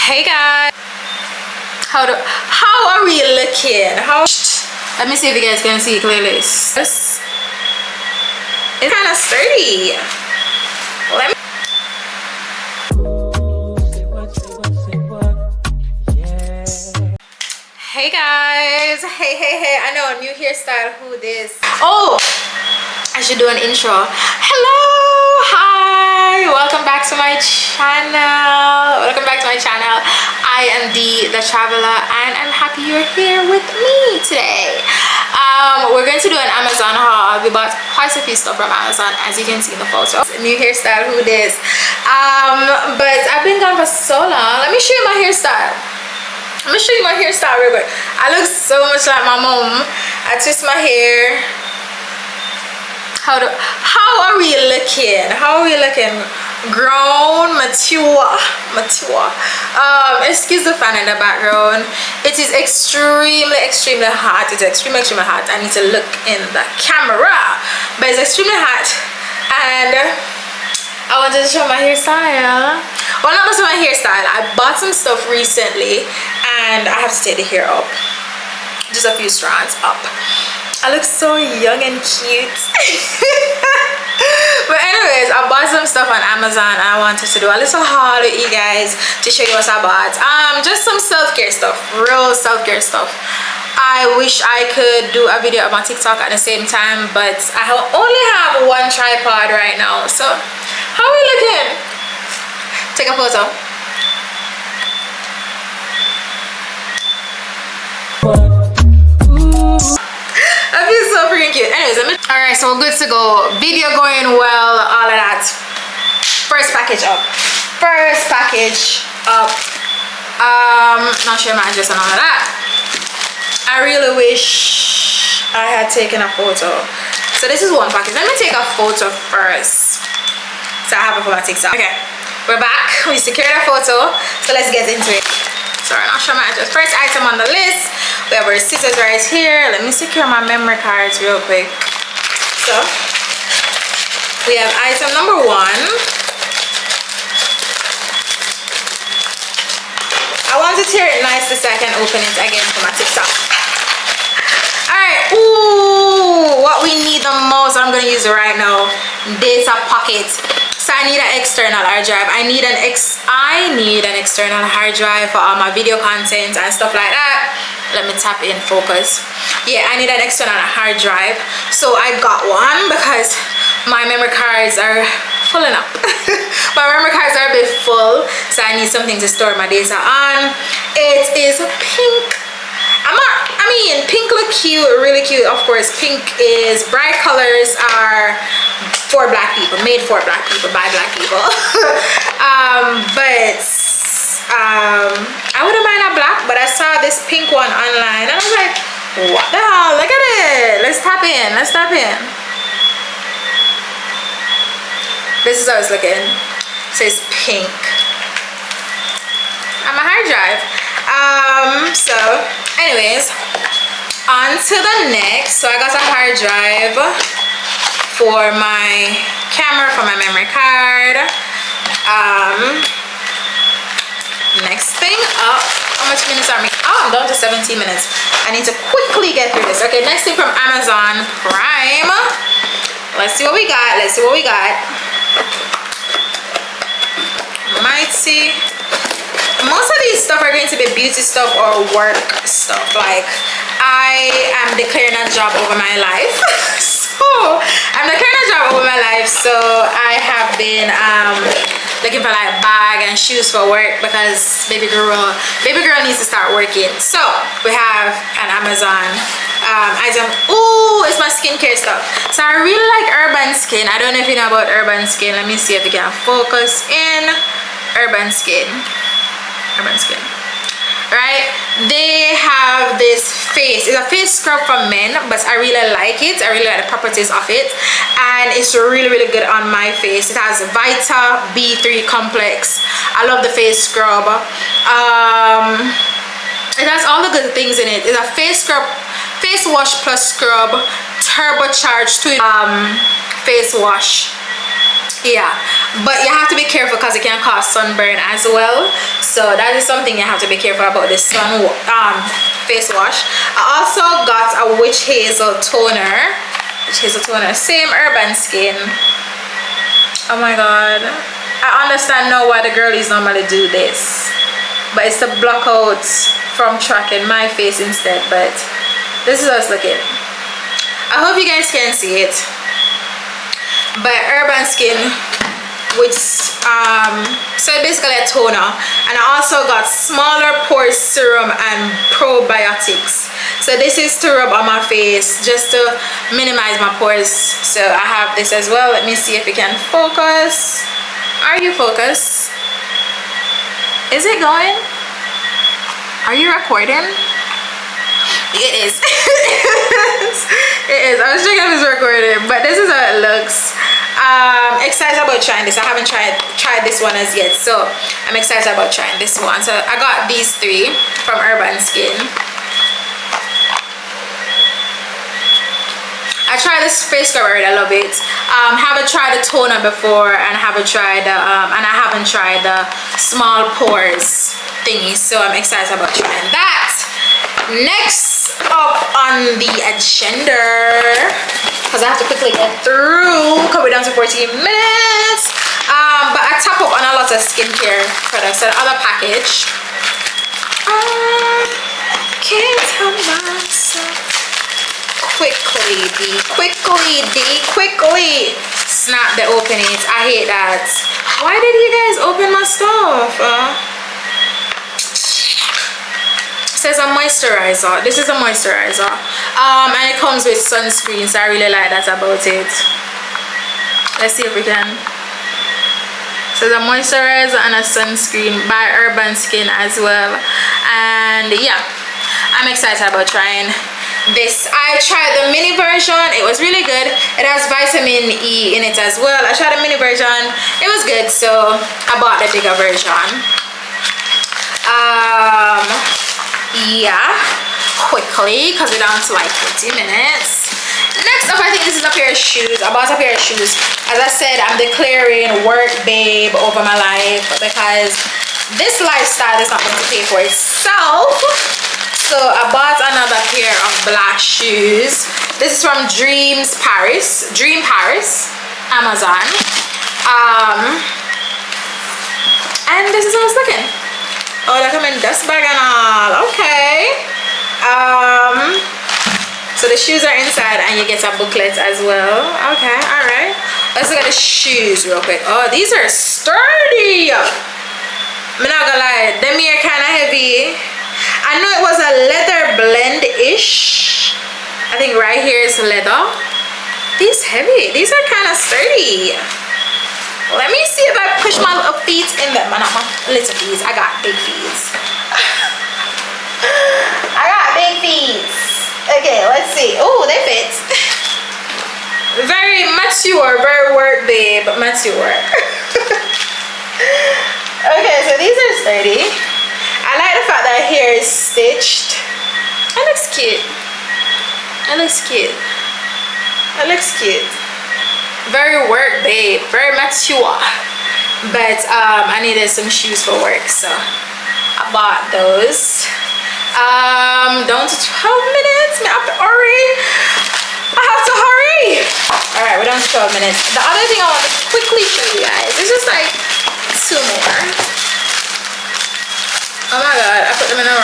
Hey guys, how are we looking? Let me see if you guys can see clearly. It's kind of sturdy. Let me. Hey guys, hey, I know a new hairstyle. Who this? Oh, I should do an intro. Hello, hi, welcome back to my channel. I am the traveler, and I'm happy you're here with me today. We're going to do an Amazon haul. We bought quite a few stuff from Amazon, as you can see in the photo. New hairstyle. Who this? But I've been gone for so long. Let me show you my hairstyle. Real quick. I look so much like my mom. I twist my hair. How are we looking? Grown, mature. Excuse the fan in the background. It is extremely hot. It's extremely hot. I need to look in the camera, but it's extremely hot, and I wanted to show my hairstyle. Well, not just my hairstyle. I bought some stuff recently, and I have to take the hair up, just a few strands up. I look so young and cute. But anyways, I bought some stuff on Amazon, and I wanted to do a little haul with you guys to show you what I bought. Just some self-care stuff, real self-care stuff. I wish I could do a video of my TikTok at the same time, but I only have one tripod right now. So how are we looking? Take a photo. I feel so freaking cute. Anyways, alright, so we're good to go. Video going well, all of that. First package up. Not sure my address and all of that. I really wish I had taken a photo. So this is one package. Let me take a photo first, so I have it for my TikTok. Okay, we're back. We secured a photo, so let's get into it. Sorry, I'll show my address. First item on the list, we have our scissors right here. Let me secure my memory cards real quick. So we have item number 1. I want to tear it nicely so I can open it again for my TikTok. Alright, ooh, what we need the most, I'm gonna use it right now, data pocket. So I need an external hard drive. I need an external hard drive for all my video content and stuff like that. Let me tap in focus. Yeah, I need an external hard drive. So I got one because my memory cards are filling up. My memory cards are a bit full, so I need something to store my data on. It is pink. Pink look cute, really cute. Of course, pink is, bright colors are for black people, made for black people, by black people. I wouldn't mind a black, but I saw this pink one online, and I was like, what the hell? Look at it. Let's tap in. This is how it's looking. It says pink. I'm a hard drive. So anyways, on to the next. So I got a hard drive for my camera, for my memory card. Next thing up, how much minutes are we? Oh, I'm down to 17 minutes. I need to quickly get through this. Okay, next thing from Amazon Prime. Let's see what we got. Might see. Most of these stuff are going to be beauty stuff or work stuff. Like, I am declaring a job over my life. So I have been looking for like bag and shoes for work because baby girl needs to start working. So we have an Amazon item. Ooh, it's my skincare stuff. So I really like Urban Skin. I don't know if you know about Urban Skin. Let me see if we can focus in. Urban Skin, right? They have this face. It's a face scrub for men, but I really like it. I really like the properties of it, and it's really good on my face. It has Vita B3 complex. I love the face scrub. It has all the good things in it. It's a face scrub, face wash plus scrub, turbocharged face wash. Yeah, but you have to be careful because it can cause sunburn as well. So that is something you have to be careful about, this face wash. I also got a witch hazel toner. Same Urban Skin. Oh my god, I understand now why the girlies normally do this, but it's to block out from tracking my face instead. But this is how it's looking. I hope you guys can see it. But Urban Skin, which so basically a toner, and I also got smaller pore serum and probiotics. So this is to rub on my face just to minimize my pores. So I have this as well. Let me see if it can focus. Are you focused? Is it going? Are you recording? It is. It is. I was checking if it's recording, but this is how it looks. Excited about trying this. I haven't tried this one as yet, so I'm excited about trying this one. So I got these 3 from Urban Skin. I tried this face scrub already. I love it. Haven't tried the toner before, and haven't tried the small pores thingy, so I'm excited about trying that. Next up on the agenda, because I have to quickly get through because we're down to 14 minutes, but I top up on a lot of skincare products. So the other package, can't help myself. Quickly snap the open it. I hate that. Why did you guys open my stuff? Says a moisturizer. This is a moisturizer, and it comes with sunscreen, so I really like that about it. Let's see if we can. So the moisturizer and a sunscreen by Urban Skin as well. And yeah, I'm excited about trying this. I tried the mini version. It was really good. It has vitamin E in it as well. I tried the mini version. It was good, so I bought the bigger version. Yeah, quickly, because we're down to like 20 minutes. Next up, I think this is a pair of shoes. I bought a pair of shoes. As I said, I'm declaring work babe over my life, because this lifestyle is not going to pay for itself. So I bought another pair of black shoes. This is from Dream Paris, Amazon. And this is how it's looking. Oh, they're coming dust bag and all. Okay. So the shoes are inside, and you get a booklet as well. Okay, all right. Let's look at the shoes real quick. Oh, these are sturdy. I'm not gonna lie, them here kind of heavy. I know it was a leather blend-ish. I think right here is leather. These heavy. These are kind of sturdy. Let me see if I push my little feet in them. Not my little feet. I got big feet. I got big feet. Okay, let's see. Oh, they fit. Very mature, very work babe, mature. Okay, so these are sturdy. I like the fact that hair is stitched. It looks cute. It looks cute. It looks cute. Very work babe, very mature. But I needed some shoes for work, so I bought those. Down to 12 minutes. I have to hurry. All right, we're down to 12 minutes. The other thing I want to quickly show you guys is just like 2 more. Oh my god, I put them in the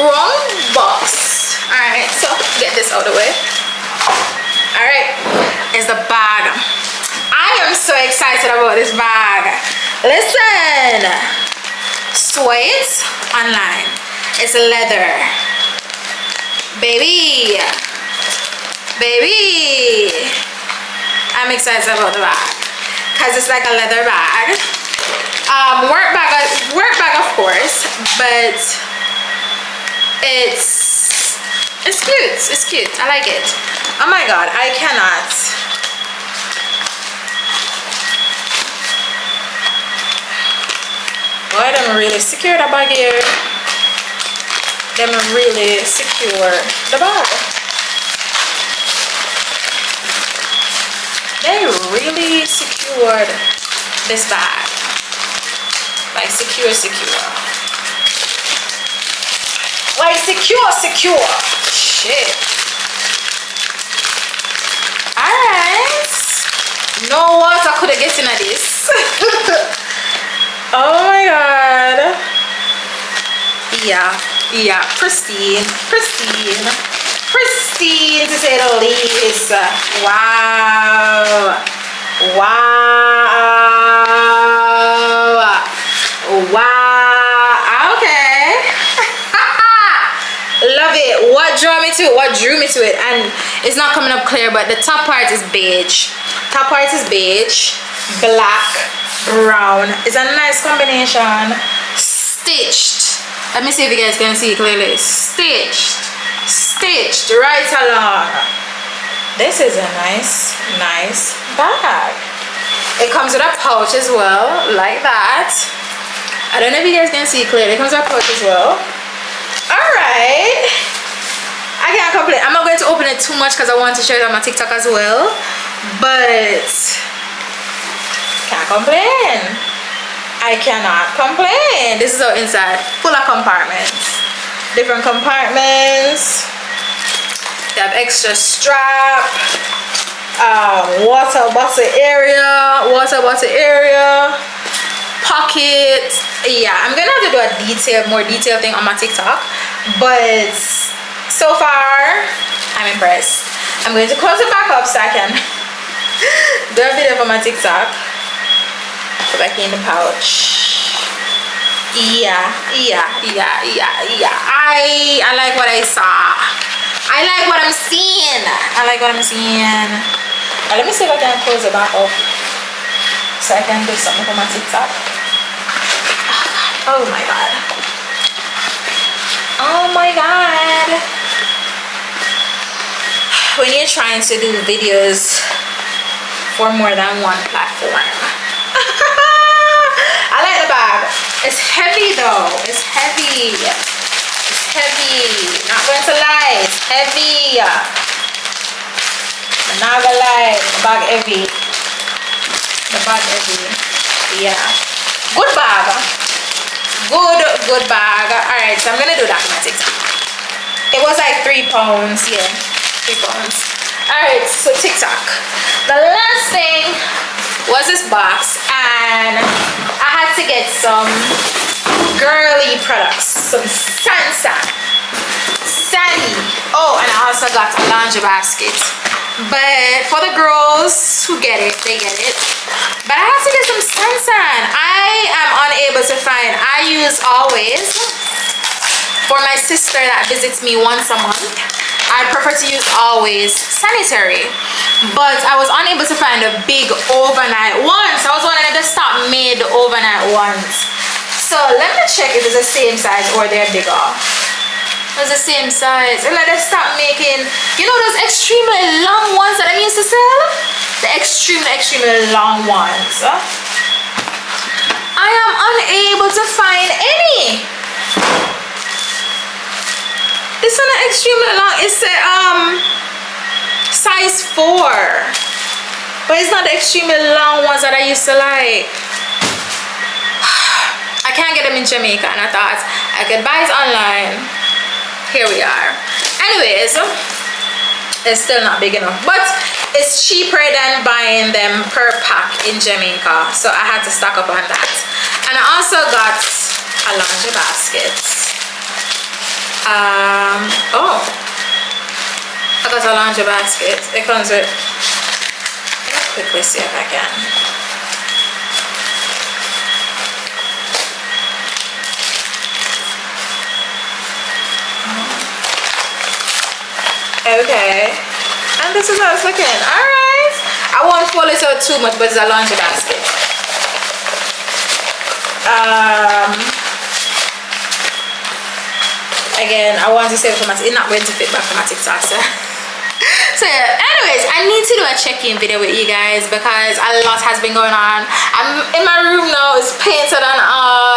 wrong box. All right, so get this out of the way. All right, is the bag. I am so excited about this bag. Listen, sweat online. It's leather, baby. I'm excited about the bag because it's like a leather bag. Work bag of course, but it's cute. It's cute. I like it. Oh my god, I cannot. Boy, them really secure the bag here. Them really secure the bag. They really secured this bag. Like secure. Like secure. Shit. Alright. No water could have get into this. Oh my god. Yeah. Pristine to say the least. Wow. Okay. Love it. What drew me to it, and it's not coming up clear, but the top part is beige, black, brown. It's a nice combination. Stitched. Let me see if you guys can see clearly. Stitched right along. This is a nice bag. It comes with a pouch as well, like that. I don't know if you guys can see clearly. It comes with a pouch as well. Alright, I can't complain. I'm not going to open it too much because I want to show it on my TikTok as well, but can't complain. I cannot complain. This is our inside, full of compartments, different compartments. They have extra strap, water bottle area, pocket. Yeah, I'm gonna have to do a more detailed thing on my TikTok, but so far I'm impressed. I'm going to close it back up so I can do a video for my TikTok. Put back in the pouch. Yeah. I like what I saw. I like what I'm seeing. Let me see if I can close it back up so I can do something for my TikTok. Oh my god. When you're trying to do videos for more than one platform. I like the bag. It's heavy though. It's heavy. Not going to lie. It's heavy. I'm not gonna lie. The bag heavy. Yeah. Good bag. Good bag. Alright, so I'm gonna do that on my TikTok. It was like £3. Yeah, £3. Alright, so TikTok. The last thing was this box, and I had to get some girly products, some Sunny. Oh, and I also got a laundry basket. But for the girls who get it, they get it. But I have to get some Sansan. I am unable to find. I use Always for my sister that visits me once a month. I prefer to use Always sanitary, but I was unable to find a big overnight one. So I was wanting to stop made overnight ones. So let me check if it's the same size or they're bigger. It's the same size. And like they start making, you know, those extremely long ones that I used to sell? The extremely long ones. I am unable to find any. This one is extremely long. It's a size 4. But it's not the extremely long ones that I used to like. I can't get them in Jamaica, and I thought I could buy it online. Here we are. Anyways, it's still not big enough, but it's cheaper than buying them per pack in Jamaica, so I had to stock up on that. And I also got a laundry basket. Oh, I got a laundry basket. It comes with, let me quickly see if I can. Okay, and this is how it's looking. Alright, I won't fold it out too much, but it's a laundry basket. Again, I want to save it for my, it's not going to fit back for my TikTok, so yeah, anyways, I need to do a check-in video with you guys because a lot has been going on. I'm in my room now, it's painted and all,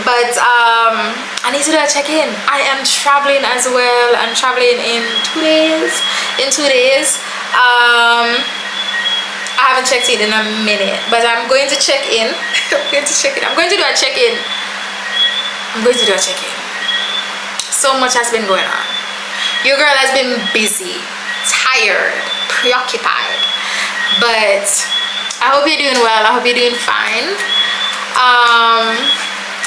but I need to do a check-in. I am traveling as well. I'm traveling in 2 days. I haven't checked in a minute, but I'm going to check in. I'm going to check in. I'm going to do a check-in. I'm going to do a check-in. So much has been going on. Your girl has been busy, tired, preoccupied, but I hope you're doing well. I hope you're doing fine.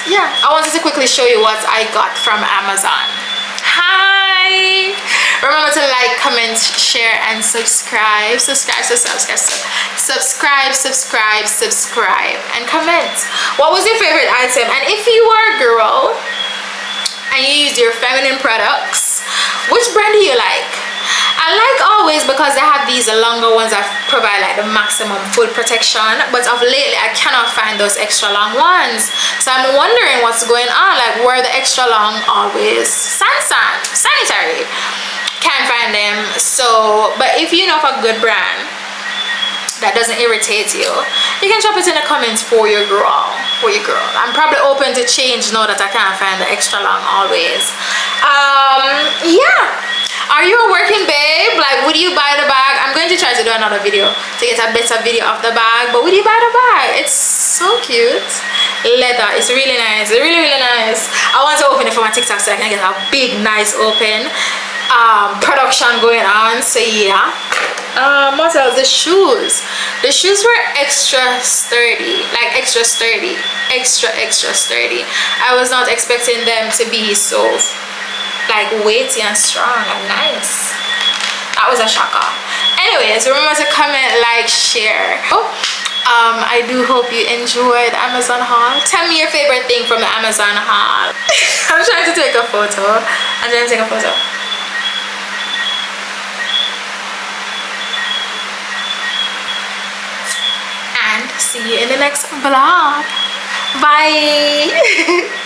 Yeah, I wanted to quickly show you what I got from Amazon. Hi! Remember to like, comment, share, and subscribe. Subscribe, and comment. What was your favorite item? And if you are a girl and you use your feminine products, which brand do you like? I like Always because they have these longer ones that provide like the maximum full protection, but of lately I cannot find those extra long ones, so I'm wondering what's going on. Like, where the extra long Always sanitary, can't find them. So, but if you know of a good brand that doesn't irritate you, you can drop it in the comments for your girl. I'm probably open to change now that I can't find the extra long Always. Yeah, are you a working babe? Like, would you buy the bag? I'm going to try to do another video to get a better video of the bag, but would you buy the bag? It's so cute. Leather, it's really nice. It's really nice. I want to open it for my TikTok so I can get a big nice open production going on. So yeah. What else? The shoes were extra sturdy, like extra sturdy. I was not expecting them to be so like weighty and strong and nice. That was a shocker. Anyways, remember to comment, like, share. I do hope you enjoyed the Amazon haul. Tell me your favorite thing from the Amazon haul. I'm trying to take a photo. And see you in the next vlog. Bye.